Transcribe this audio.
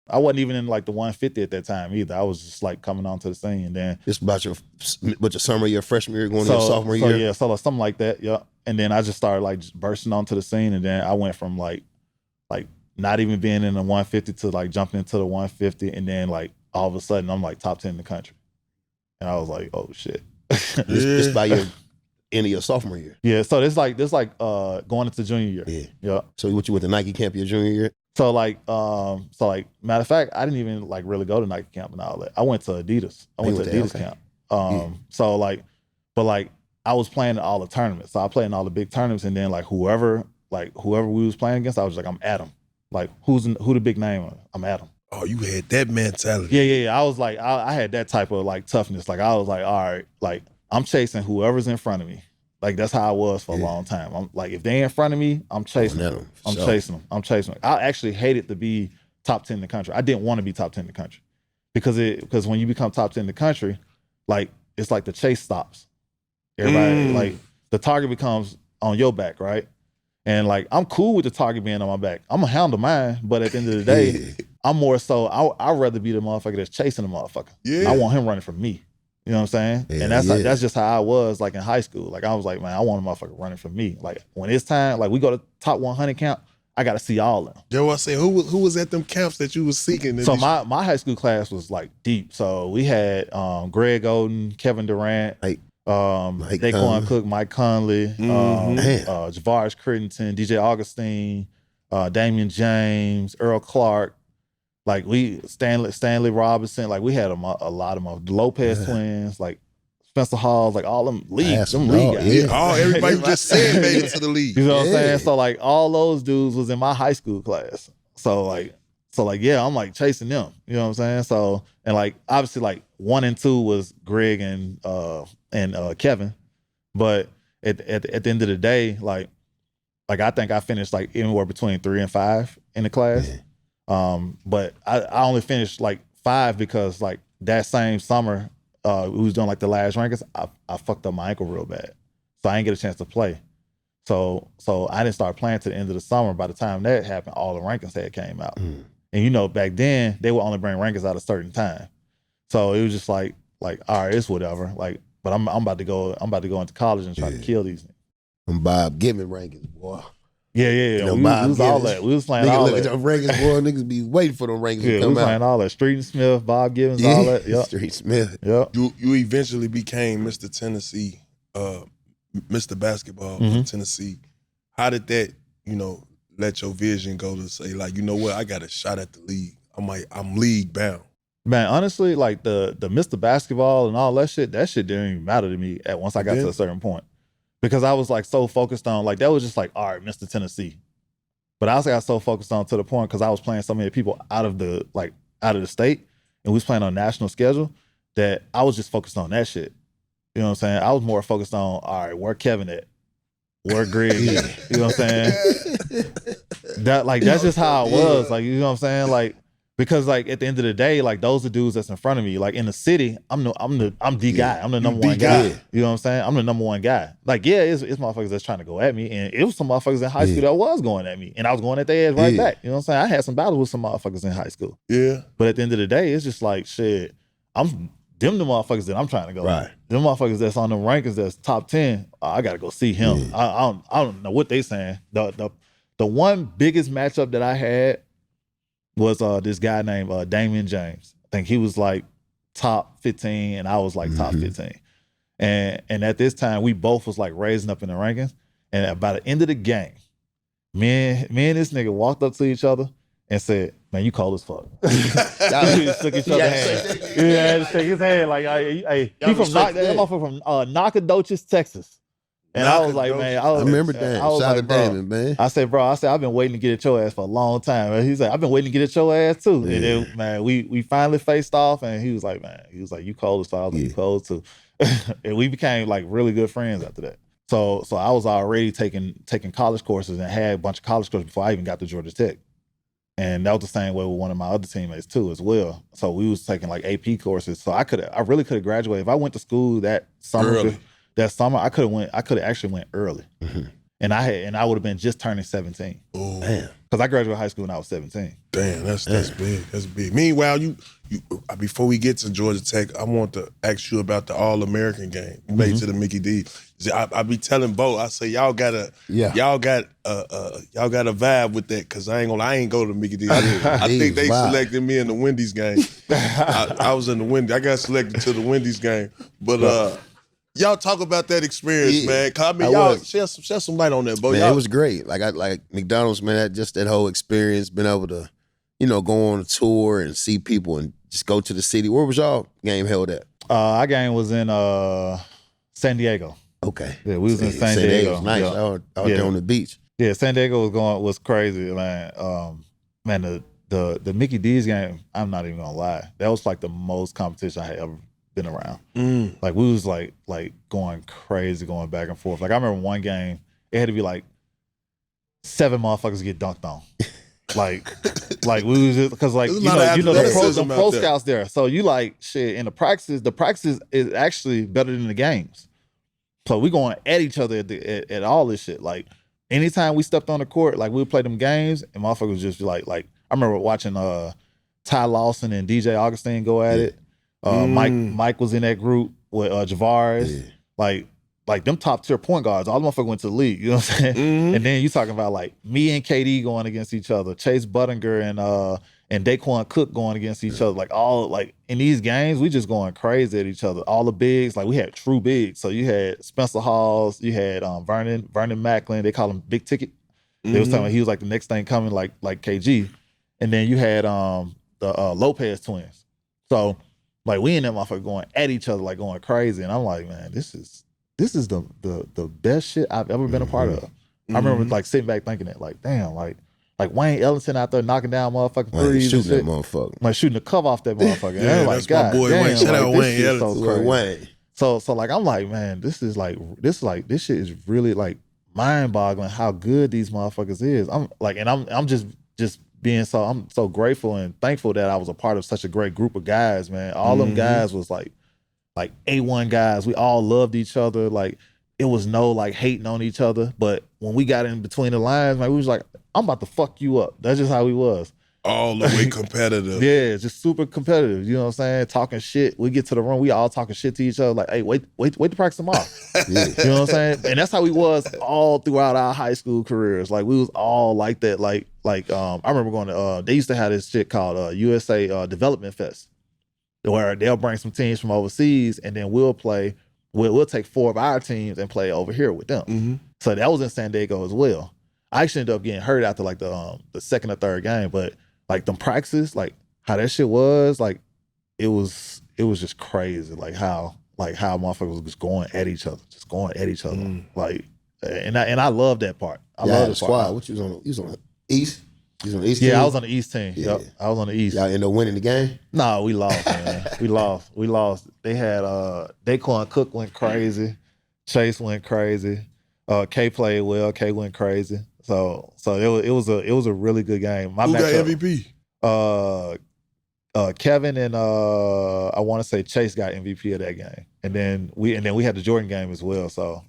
I wasn't even in like the 150 at that time either. I was just like coming onto the scene. And then It's about your summer year, freshman year, going into your sophomore year? Yeah, so like something like that, yeah. And then I just started like just bursting onto the scene, and then I went from like not even being in the 150 to like jumping into the 150, and then like all of a sudden I'm like top 10 in the country. And I was like, oh shit. This by your end of your sophomore year. Yeah, so this like going into junior year. Yeah. So what, you went to Nike camp your junior year? So like matter of fact, I didn't even like really go to Nike camp and all that. I went to Adidas. I went to Adidas camp. So like, but like I was playing in all the tournaments. So I played in all the big tournaments, and then like whoever we was playing against, I was like, I'm at them. Like who the big name? I'm at them. Oh, you had that mentality. Yeah. I was like, I had that type of like toughness. Like I was like, all right, like I'm chasing whoever's in front of me. Like that's how I was for a long time. I'm like, if they in front of me, I'm chasing them. I'm chasing them. I actually hated to be top 10 in the country. I didn't want to be top 10 in the country because when you become top 10 in the country, like it's like the chase stops. Everybody like the target becomes on your back, right? And like I'm cool with the target being on my back. I'm gonna handle mine, but at the end of the day, I'm more so I'd rather be the motherfucker that's chasing the motherfucker. Yeah. I want him running from me. You know what I'm saying? And that's just how I was like in high school. Like I was like, man, I want a motherfucker running from me. Like when it's time, like we go to top 100 camp, I got to see all of them. Joe, I say, who was at them camps that you was seeking? So my high school class was like deep. So we had Greg Oden, Kevin Durant, Daquan Cook, Mike Conley, Javaris Crittenton, DJ Augustine, Damian James, Earl Clark. Like Stanley Robinson, like we had a lot of them. The Lopez twins, like Spencer Halls, like all them league guys. Everybody just said made it to the league. You know what I'm saying? So like all those dudes was in my high school class. So yeah, I'm like chasing them. You know what I'm saying? So and like obviously like 1 and 2 was Greg and Kevin, but at the end of the day, like I think I finished like anywhere between 3 and 5 in the class. Yeah. But I only finished like 5 because like that same summer, we was doing like the last rankings. I fucked up my ankle real bad, so I didn't get a chance to play. So I didn't start playing to the end of the summer. By the time that happened, all the rankings had came out, and you know back then they would only bring rankings out a certain time. So it was just like all right, it's whatever. Like, but I'm about to go into college and try to kill these. I'm Bob Gibbons rankings, boy. Yeah. You know, we was all that. We was playing all that. Look at them rankings, boy. Niggas be waiting for them rankings to come out. We was playing all that. Street and Smith, Bob Gibbons, all that. Yep. Street Smith. Yep. You eventually became Mr. Tennessee, Mr. Basketball in Tennessee. How did that, let your vision go to say, like, you know what, I got a shot at the league. I'm league bound. Man, honestly, like the Mr. Basketball and all that shit didn't even matter to me once I got to a certain point. Because I was like so focused on, like that was just like, all right, Mr. Tennessee. But I also got so focused on to the point because I was playing so many people out of the state, and we was playing on a national schedule that I was just focused on that shit. You know what I'm saying? I was more focused on, all right, where Kevin at? Where Greg at? You know what I'm saying? That's just how I was. Like, you know what I'm saying? Like, because like at the end of the day, like those are dudes that's in front of me. Like in the city, I'm the guy. I'm the number one guy. You know what I'm saying? I'm the number one guy. Like, yeah, it's motherfuckers that's trying to go at me. And it was some motherfuckers in high school that was going at me. And I was going at their ass right back. You know what I'm saying? I had some battles with some motherfuckers in high school. Yeah. But at the end of the day, it's just like, shit, them the motherfuckers that I'm trying to go at. Them motherfuckers that's on them rankings that's top 10, I gotta go see him. I don't know what they saying. The one biggest matchup that I had was this guy named Damian James. I think he was like top 15 and I was like top 15. And at this time, we both was like raising up in the rankings. And by the end of the game, me and this nigga walked up to each other and said, man, you cold as fuck. Shook each other's hand. Yeah, just shake his hand like, hey, he from Nacogdoches, Texas. And I was like, man, I remember that. Shout out to Damon, man. I said, I've been waiting to get at your ass for a long time. And he's like, I've been waiting to get at your ass too. Yeah. And then, man, we finally faced off, and he was like, you cold as fuck. I was like, you cold too. And we became like really good friends after that. So I was already taking college courses and had a bunch of college courses before I even got to Georgia Tech. And that was the same way with one of my other teammates too, as well. So we was taking like AP courses. So I really could have graduated if I went to school that summer. Early. That summer, I could have actually went early. and I would have been just turning 17. Oh, Damn. Because I graduated high school when I was 17. damn, that's big. That's big. Meanwhile, you before we get to Georgia Tech, I want to ask you about the All-American game you made to the Mickey D. See, I be telling Bo, I say y'all got a vibe with that, because I ain't go to the Mickey D. I think they selected me in the Wendy's game. I was in the Wendy's. I got selected to the Wendy's game, but y'all talk about that experience, man. 'Cause I mean, y'all shed some light on that, Bo. Man, it was great. Like McDonald's, man, that whole experience, being able to, go on a tour and see people and just go to the city. Where was y'all game held at? Our game was in San Diego. Okay. Yeah, we was in San Diego. Was nice. Out there on the beach. Yeah, San Diego was crazy, man. Man, the Mickey D's game, I'm not even gonna lie, that was like the most competition I had ever been around. Like we was like going crazy, going back and forth. Like I remember one game, it had to be like 7 motherfuckers get dunked on. like we was just, because like the pro scouts there. So you like shit in the practice is actually better than the games. So we going at each other at all this shit. Like anytime we stepped on the court, like we would play them games and motherfuckers just be like I remember watching Ty Lawson and DJ Augustine go at it. Mike was in that group with Javaris. Yeah. Like them top tier point guards, all the motherfuckers went to the league. You know what I'm saying? And then you talking about like me and KD going against each other, Chase Buttinger and Daquan Cook going against each other. Like all like in these games, we just going crazy at each other. All the bigs, like we had true bigs. So you had Spencer Halls, you had Vernon Macklin. They call him Big Ticket. They was talking about he was like the next thing coming, like KG. And then you had the Lopez twins. So like we and them motherfuckers going at each other, like going crazy. And I'm like, man, this is the best shit I've ever been a part of. I remember like sitting back thinking that, like, damn, like Wayne Ellington out there knocking down motherfucking threes, shooting that motherfucker, like shooting the cover off that motherfucker. Yeah, and that's like, my boy damn, Wayne. Shout out like, Wayne Ellington. Wayne. So like I'm like, man, this shit is really like mind boggling how good these motherfuckers is. I'm like, and I'm just being I'm so grateful and thankful that I was a part of such a great group of guys, man. All them guys was like A1 guys. We all loved each other. Like it was no like hating on each other. But when we got in between the lines, man, we was like, I'm about to fuck you up. That's just how we was. All the way competitive. Yeah, just super competitive. You know what I'm saying? Talking shit. We get to the room, we all talking shit to each other. Like, hey, wait to practice tomorrow. You know what I'm saying? And that's how we was all throughout our high school careers. Like we was all like that. Like I remember going to they used to have this shit called USA Development Fest, where they'll bring some teams from overseas and then we'll take 4 of our teams and play over here with them. So that was in San Diego as well. I actually ended up getting hurt after like the second or third game, but like them practices, like how that shit was, like it was just crazy, like how motherfuckers was going at each other. Like, and I love that part. I love the squad. What you was on the East? You was on the East team? Yeah, I was on the East team. Yeah. Yep, I was on the East. Y'all end up winning the game? No, we lost, man. We lost. They had Daquan Cook went crazy. Chase went crazy. K played well. K went crazy. So it was a really good game. Who got MVP? Kevin and I want to say Chase got MVP of that game, and then we had the Jordan game as well. So